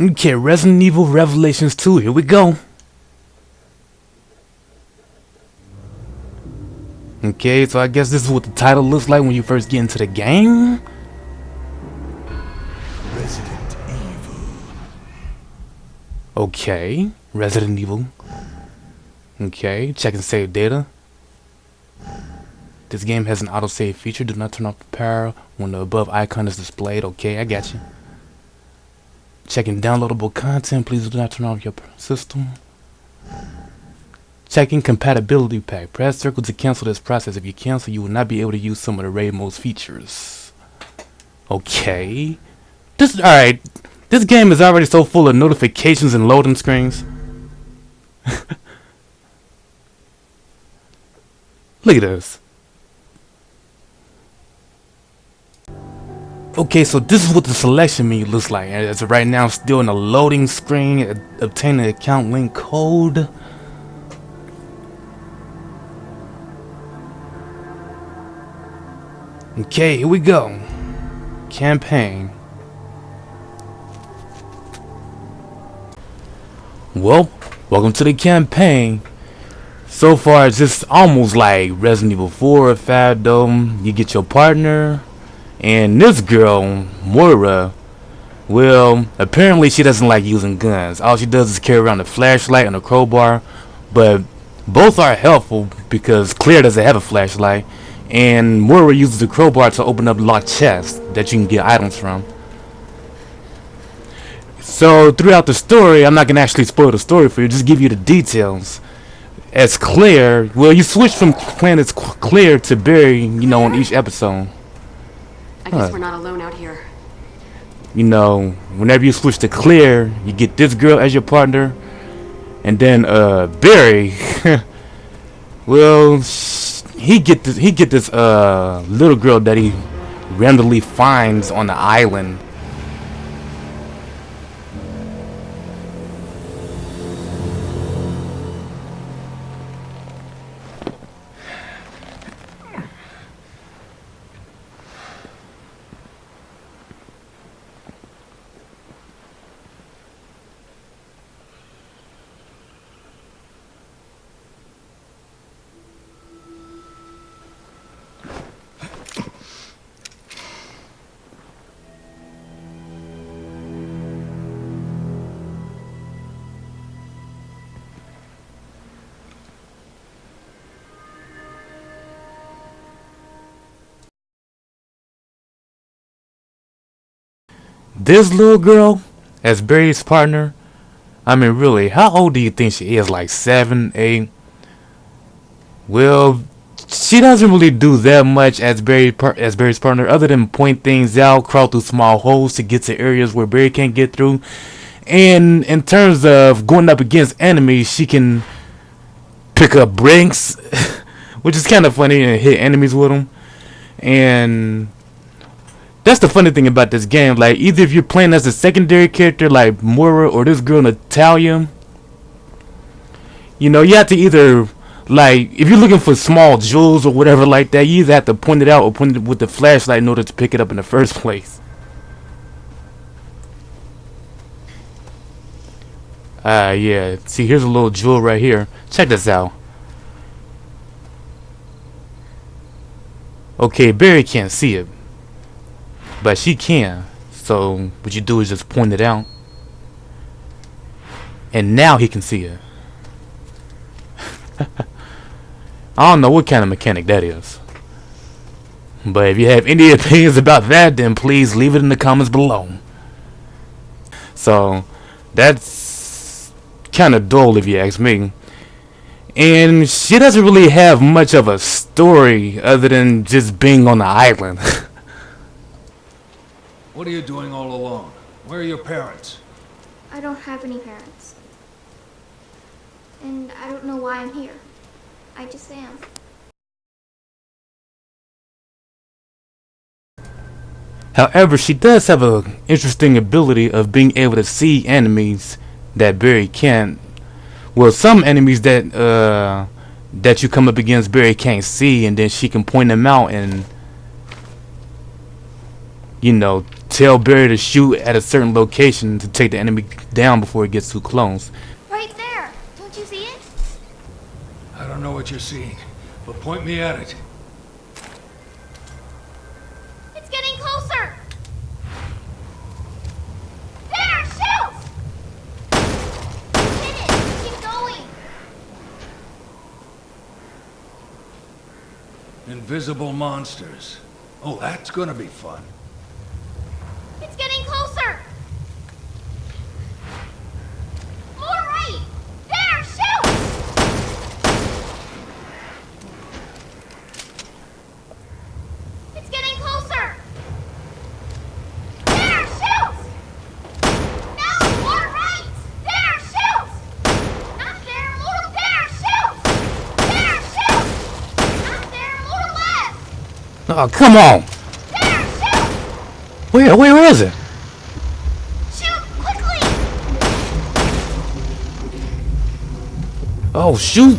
Okay, Resident Evil Revelations 2, here we go. Okay, so I guess this is what the title looks like when you first get into the game. Resident Evil. Okay, Resident Evil. Okay, check and save data. This game has an autosave feature. Do not turn off the power when the above icon is displayed. Okay, I got you. Checking downloadable content. Please do not turn off your system. Checking compatibility pack. Press circle to cancel this process. If you cancel, you will not be able to use some of the raid mode's features. Okay. Alright. This game is already so full of notifications and loading screens. Look at this. Okay, so this is what the selection menu looks like. As of right now, I'm still in the loading screen. Obtain the account link code. Okay, here we go. Campaign. Well, welcome to the campaign. So far, it's just almost like Resident Evil 4 or 5 though. You get your partner. And this girl, Moira, well, apparently she doesn't like using guns. All she does is carry around a flashlight and a crowbar. But both are helpful because Claire doesn't have a flashlight. And Moira uses the crowbar to open up locked chests that you can get items from. So throughout the story, I'm not going to actually spoil the story for you, just give you the details. As Claire, well, you switch from playing as Claire to Barry, you know, in each episode. I guess we're not alone out here. You know, whenever you switch to Claire, you get this girl as your partner. And then Barry, well, he get this little girl that he randomly finds on the island. This little girl, as Barry's partner, I mean, really, how old do you think she is? Like 7, 8? Well, she doesn't really do that much as Barry's partner, other than point things out, crawl through small holes to get to areas where Barry can't get through. And in terms of going up against enemies, she can pick up bricks, which is kind of funny, and hit enemies with them. And that's the funny thing about this game. Like, either if you're playing as a secondary character like Moira or this girl Natalia, you know, you have to either, like, if you're looking for small jewels or whatever like that, you either have to point it out or point it with the flashlight in order to pick it up in the first place. Yeah. See, here's a little jewel right here. Check this out. Okay, Barry can't see it, but she can. So what you do is just point it out, and now he can see it. I don't know what kind of mechanic that is, but if you have any opinions about that, then please leave it in the comments below. So that's kind of dull if you ask me. And she doesn't really have much of a story other than just being on the island. What are you doing all alone? Where are your parents? I don't have any parents. And I don't know why I'm here. I just am. However, she does have an interesting ability of being able to see enemies that Barry can't. Well, some enemies that you come up against Barry can't see, and then she can point them out and You know, tell Barry to shoot at a certain location to take the enemy down before it gets too close. Right there. Don't you see it? I don't know what you're seeing, but point me at it. It's getting closer. There, shoot! You hit it. Keep going. Invisible monsters. Oh, that's gonna be fun. It's getting closer. More right. There, shoot! It's getting closer. There, shoot! No, more right. There, shoot! Not there, more there, shoot! There, shoot! Not there, more left. Oh, come on! There, shoot! Where is it? Shoot quickly! Oh, shoot!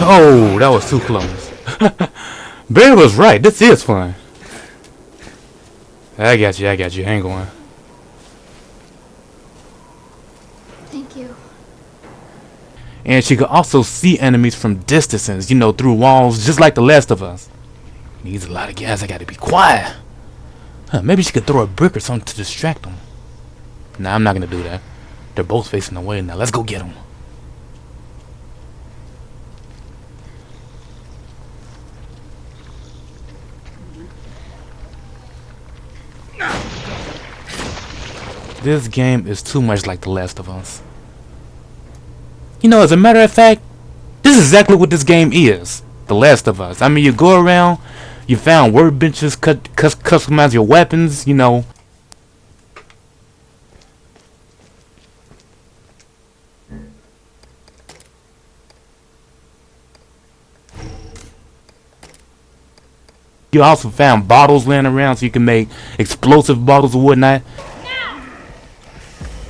Oh, that was too close. Barry was right. This is fun. I got you. Hang on. Thank you. And she could also see enemies from distances, you know, through walls, just like The Last of Us. Needs a lot of gas. I gotta be quiet. Maybe she could throw a brick or something to distract them. Nah, I'm not gonna do that. They're both facing away now. Let's go get them. This game is too much like The Last of Us. You know, as a matter of fact, this is exactly what this game is. The Last of Us. I mean, you go around, you found workbenches, customize your weapons, you know. You also found bottles laying around so you can make explosive bottles or whatnot.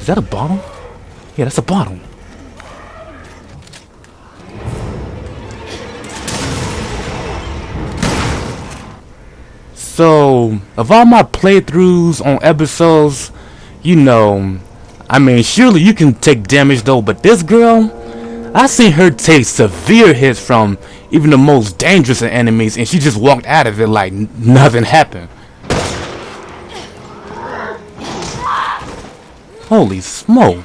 Is that a bottle? Yeah, that's a bottle. So, of all my playthroughs on episodes, you know, I mean, surely you can take damage though, but this girl, I seen her take severe hits from even the most dangerous of enemies, and she just walked out of it like nothing happened. Holy smoke.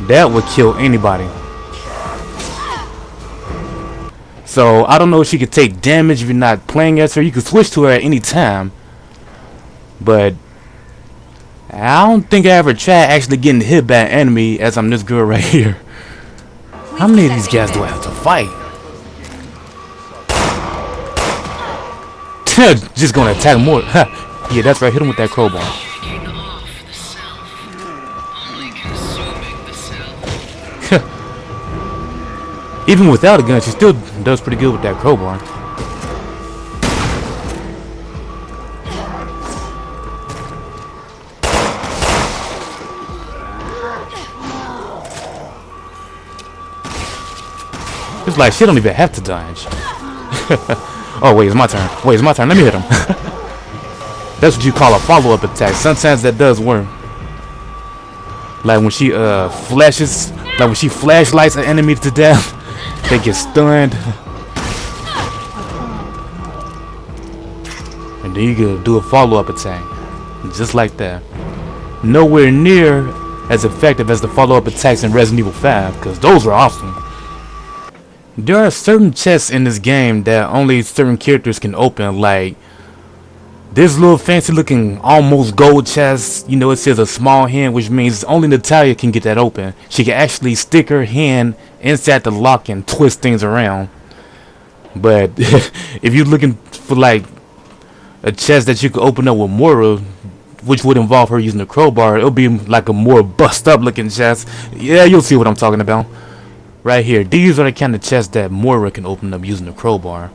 That would kill anybody. So, I don't know if she could take damage if you're not playing as her. You can switch to her at any time. But I don't think I ever tried actually getting hit by an enemy as I'm this girl right here. How many of these guys do I have to fight? Just gonna attack more. Yeah, that's right. Hit him with that crowbar. Even without a gun, she still does pretty good with that crowbar. It's like she don't even have to dodge. Oh wait, it's my turn. Let me hit him. That's what you call a follow-up attack. Sometimes that does work. Like when she flashes, like when she flashlights an enemy to death, they get stunned. And then you can do a follow-up attack. Just like that. Nowhere near as effective as the follow-up attacks in Resident Evil 5, because those are awesome. There are certain chests in this game that only certain characters can open, like this little fancy looking almost gold chest. You know, it says a small hand, which means only Natalia can get that open. She can actually stick her hand inside the lock and twist things around. But if you're looking for like a chest that you could open up with Moira, which would involve her using a crowbar, it'll be like a more bust up looking chest. Yeah, you'll see what I'm talking about. Right here, these are the kind of chests that Moira can open up using a crowbar.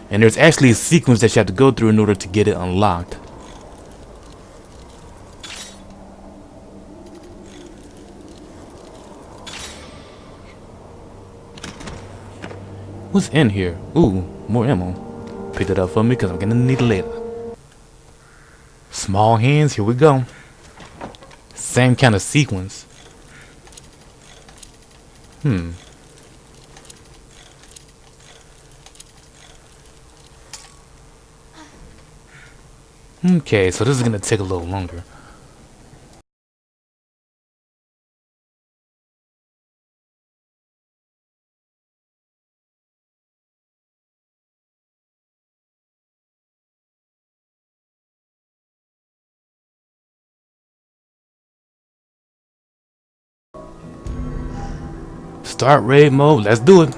And there's actually a sequence that you have to go through in order to get it unlocked. What's in here? Ooh, more ammo. Pick it up for me because I'm gonna need it later. Small hands, here we go. Same kind of sequence. Okay, so this is gonna take a little longer. Start raid mode, let's do it.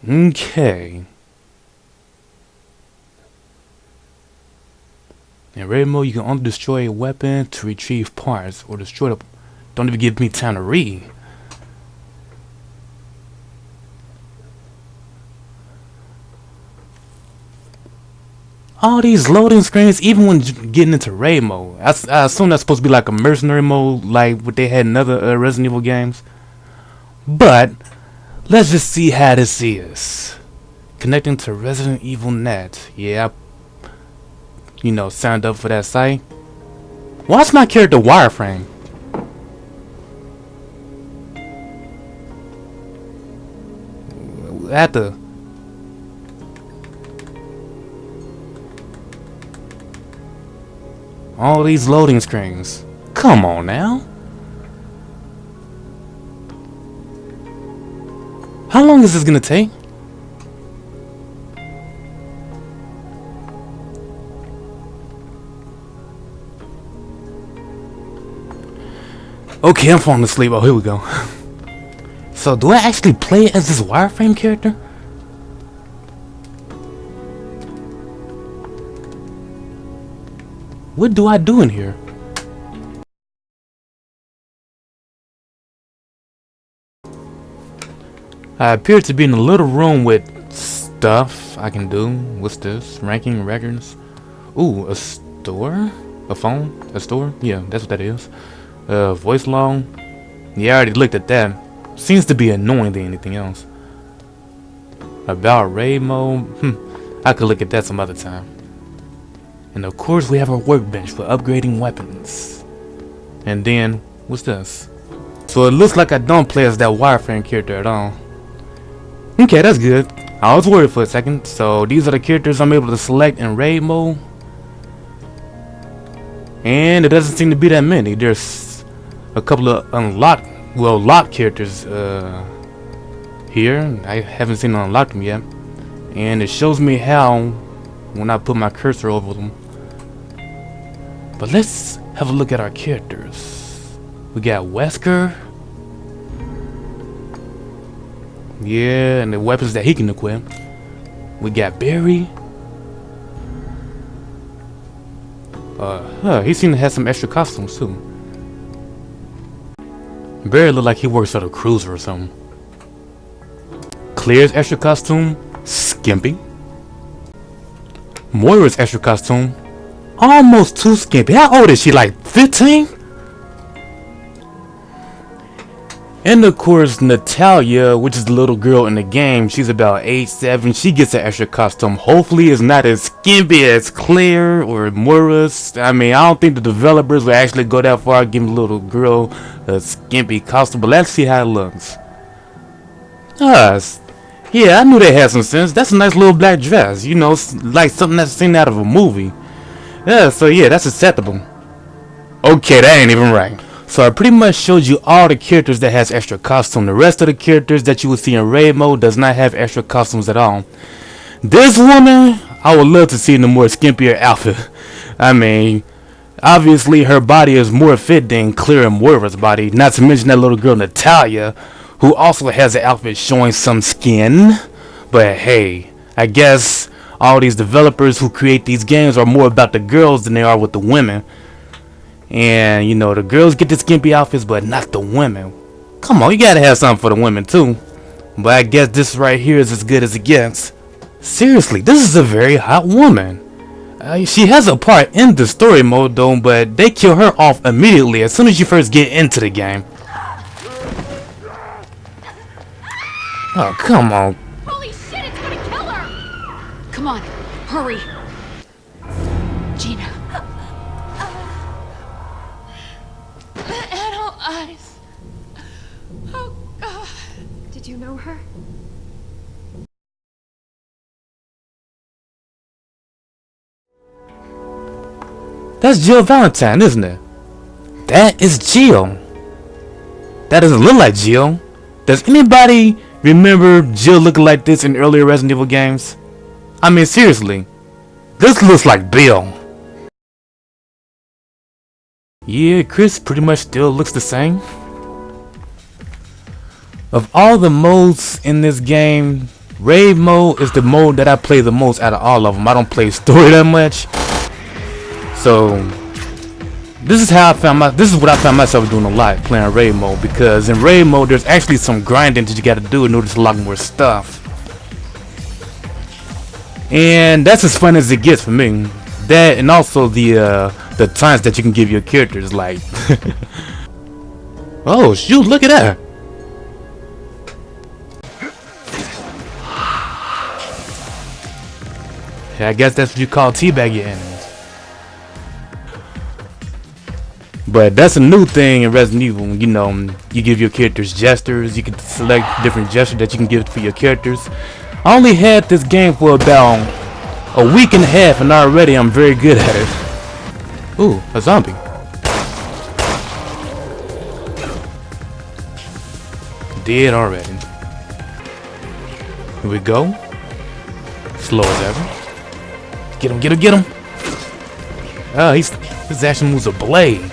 Okay. In raid mode, you can only destroy a weapon to retrieve parts or destroy the... Don't even give me time to read. All these loading screens, even when getting into raid mode. I assume that's supposed to be like a mercenary mode, like what they had in other Resident Evil games. But let's just see how this is. Connecting to Resident Evil Net. Yeah, you know, signed up for that site. Why's my character wireframe? At the... All these loading screens. Come on now. How long is this gonna take? Okay, I'm falling asleep. Oh, here we go. So, do I actually play as this wireframe character? What do I do in here? I appear to be in a little room with stuff I can do. What's this? Ranking records. Ooh, a store? A phone? A store? Yeah, that's what that is. Voice log. Yeah, I already looked at that. Seems to be annoying than anything else. About raid mode. I could look at that some other time. And of course we have our workbench for upgrading weapons. And then, what's this? So it looks like I don't play as that wireframe character at all. Okay, that's good. I was worried for a second. So these are the characters I'm able to select in raid mode. And it doesn't seem to be that many. There's a couple of locked characters here. I haven't seen them unlock them yet. And it shows me how when I put my cursor over them. But let's have a look at our characters. We got Wesker. Yeah, and the weapons that he can equip. We got Barry. He seemed to have some extra costumes too. Barry looked like he works at a cruiser or something. Claire's extra costume, skimpy. Moira's extra costume, almost too skimpy. How old is she? Like 15? And of course, Natalia, which is the little girl in the game, she's about 8, 7. She gets an extra costume. Hopefully, it's not as skimpy as Claire or Moira's. I mean, I don't think the developers will actually go that far, giving the little girl a skimpy costume. But let's see how it looks. Yeah, I knew they had some sense. That's a nice little black dress. You know, like something that's seen out of a movie. Yeah, so yeah, that's acceptable. Okay, that ain't even right. So I pretty much showed you all the characters that has extra costume. The rest of the characters that you will see in raid mode does not have extra costumes at all. This woman, I would love to see in a more skimpier outfit. I mean, obviously her body is more fit than Claire and Moira's body. Not to mention that little girl Natalia, who also has an outfit showing some skin. But hey, I guess all these developers who create these games are more about the girls than they are with the women. And you know, the girls get the skimpy outfits, but not the women. Come on, you gotta have something for the women too. But I guess this right here is as good as it gets. Seriously, this is a very hot woman. She has a part in the story mode though, but they kill her off immediately as soon as you first get into the game. Oh, come on. Holy shit, it's gonna kill her! Come on, hurry. Gina. The adult eyes. Oh, God. Did you know her? That's Jill Valentine, isn't it? That is Jill. That doesn't look like Jill. Does anybody remember Jill looking like this in earlier Resident Evil games? I mean, seriously. This looks like Bill. Yeah, Chris pretty much still looks the same. Of all the modes in this game, Raid mode is the mode that I play the most out of all of them. I don't play story that much. So this is what I found myself doing a lot, playing Raid mode, because in Raid mode there's actually some grinding that you gotta do in order to unlock more stuff. And that's as fun as it gets for me. That, and also the times that you can give your characters, like oh shoot, look at that. Yeah, I guess that's what you call teabag your enemies. But that's a new thing in Resident Evil. You know, you give your characters gestures. You can select different gestures that you can give for your characters. I only had this game for about a week and a half, and already I'm very good at it. Ooh, a zombie. Dead already. Here we go. Slow as ever. Get him, get him, get him. Oh, his action moves a blade.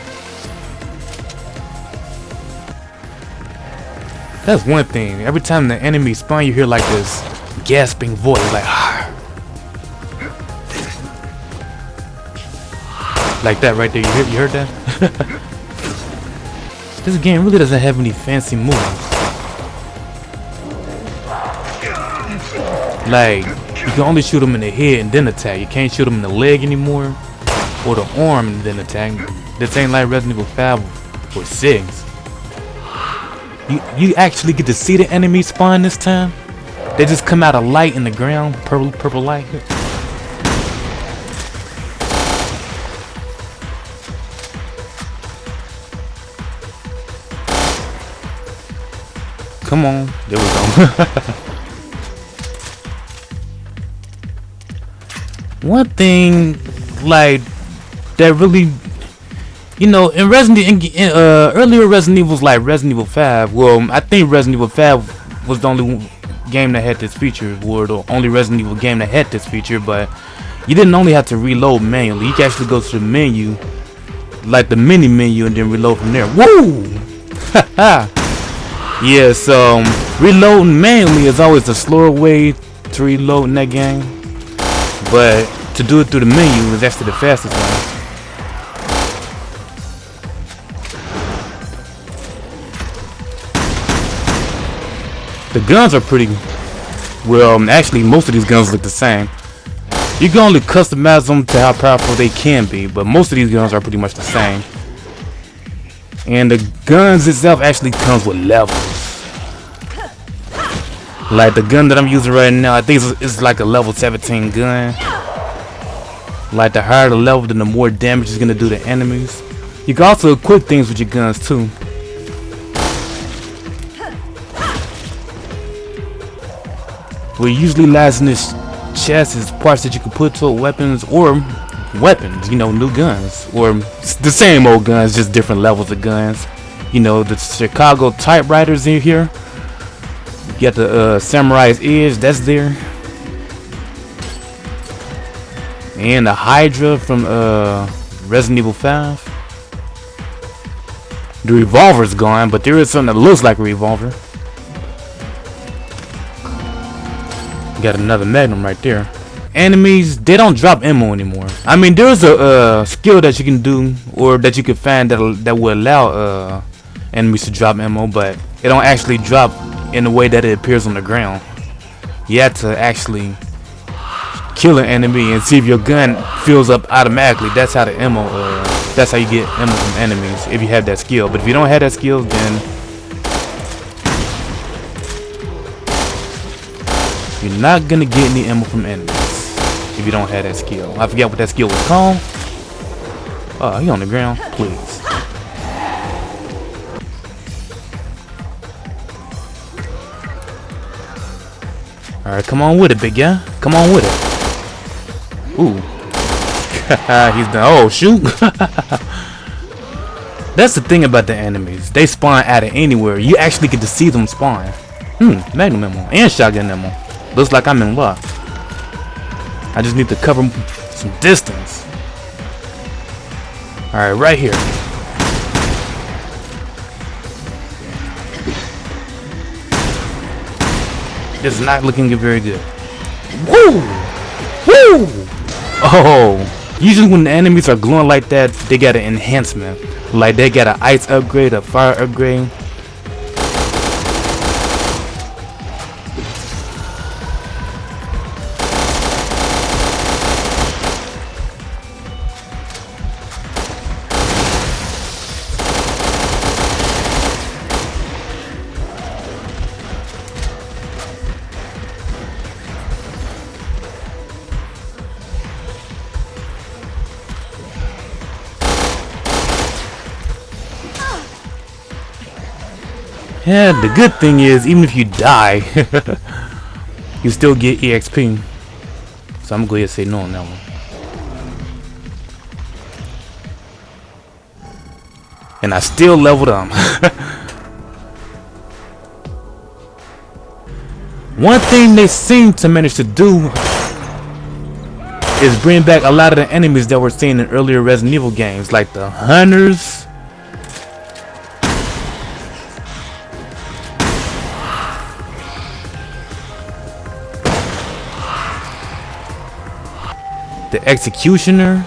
That's one thing. Every time the enemy spawn, you hear like this gasping voice, like like that right there. You heard that? This game really doesn't have any fancy moves. Like, you can only shoot them in the head and then attack. You can't shoot them in the leg anymore, or the arm and then attack. This ain't like Resident Evil 5 or 6. You actually get to see the enemy spawn this time. They just come out of light in the ground, purple light. Come on, there we go. One thing, like, that really, you know, in earlier Resident Evils, like Resident Evil 5, well, I think Resident Evil 5 was the only game that had this feature, or the only Resident Evil game that had this feature, but you didn't only have to reload manually. You could actually go to the menu, like the mini menu, and then reload from there. Woo! Yeah, so reloading manually is always the slower way to reload in that game, but to do it through the menu is actually the fastest way. The guns are pretty well, actually most of these guns look the same. You can only customize them to how powerful they can be, but most of these guns are pretty much the same. And the guns itself actually comes with levels. Like the gun that I'm using right now, I think it's like a level 17 gun. Like the higher the level, then the more damage it's gonna do to enemies. You can also equip things with your guns too. What usually lies in this chest is parts that you can put to weapons, or weapons, you know, new guns, or the same old guns, just different levels of guns. You know, the Chicago typewriters in here. You got the Samurai's Edge, that's there. And the Hydra from Resident Evil 5. The revolver's gone, but there is something that looks like a revolver. Got another magnum right there. Enemies, they don't drop ammo anymore. I mean, there's a skill that you can do, or that you can find that will allow enemies to drop ammo, but it don't actually drop in the way that it appears on the ground. You have to actually kill an enemy and see if your gun fills up automatically. That's how the ammo, that's how you get ammo from enemies, if you have that skill. But if you don't have that skill, then You're not gonna get any ammo from enemies if you don't have that skill. I forget what that skill was called. Oh, he on the ground, please. Alright, come on with it, big guy. Come on with it. Ooh. He's done. Oh, shoot. That's the thing about the enemies. They spawn out of anywhere. You actually get to see them spawn. Magnum ammo and shotgun ammo. Looks like I'm in luck. I just need to cover some distance. Alright, right here. This is not looking very good. Woo! Woo! Oh! Usually when the enemies are glowing like that, they got an enhancement. Like they got an ice upgrade, a fire upgrade. Yeah, the good thing is, even if you die, you still get EXP. So I'm going to say no on that one. And I still leveled up. One thing they seem to manage to do is bring back a lot of the enemies that we're seeing in earlier Resident Evil games, like the hunters. The executioner.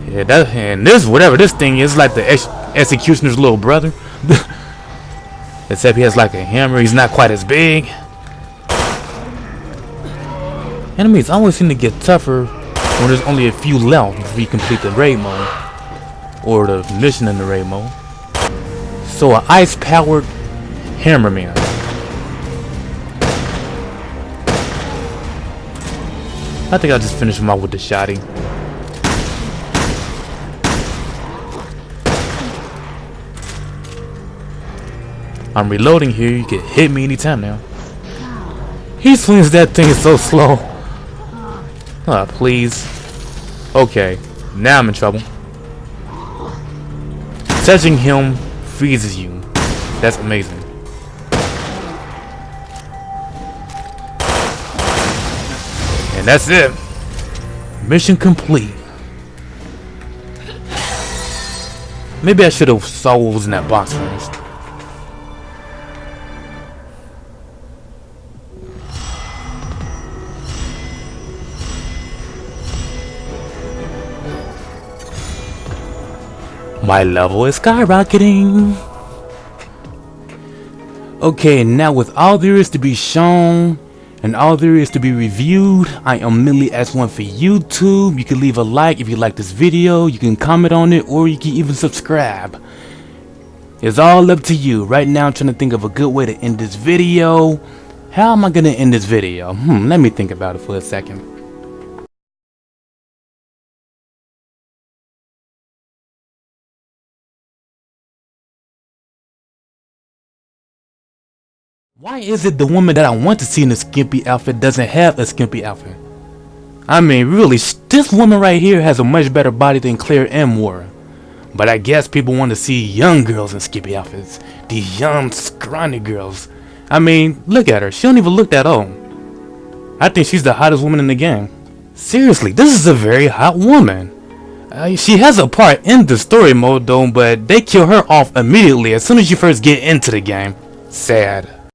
Yeah, that and this whatever this thing is like the executioner's little brother. Except he has like a hammer. He's not quite as big. Enemies always seem to get tougher when there's only a few left before you complete the raid mode or the mission in the raid mode. So an ice-powered hammerman. I think I'll just finish him off with the shotty. I'm reloading here. You can hit me anytime now. He swings that thing so slow. Please. Okay, now I'm in trouble. Touching him freezes you. That's amazing. And that's it. Mission complete. Maybe I should have saw what was in that box first. My level is skyrocketing. Okay, now with all there is to be shown and all there is to be reviewed, I am merely S1 for YouTube. You can leave a like if you like this video, you can comment on it, or you can even subscribe. It's all up to you. Right now I'm trying to think of a good way to end this video. How am I gonna end this video? Let me think about it for a second. Why is it the woman that I want to see in a skimpy outfit doesn't have a skimpy outfit? I mean, really, this woman right here has a much better body than Claire and Moira. But I guess people want to see young girls in skimpy outfits. These young, scrawny girls. I mean, look at her. She don't even look that old. I think she's the hottest woman in the game. Seriously, this is a very hot woman. She has a part in the story mode though, but they kill her off immediately as soon as you first get into the game. Sad.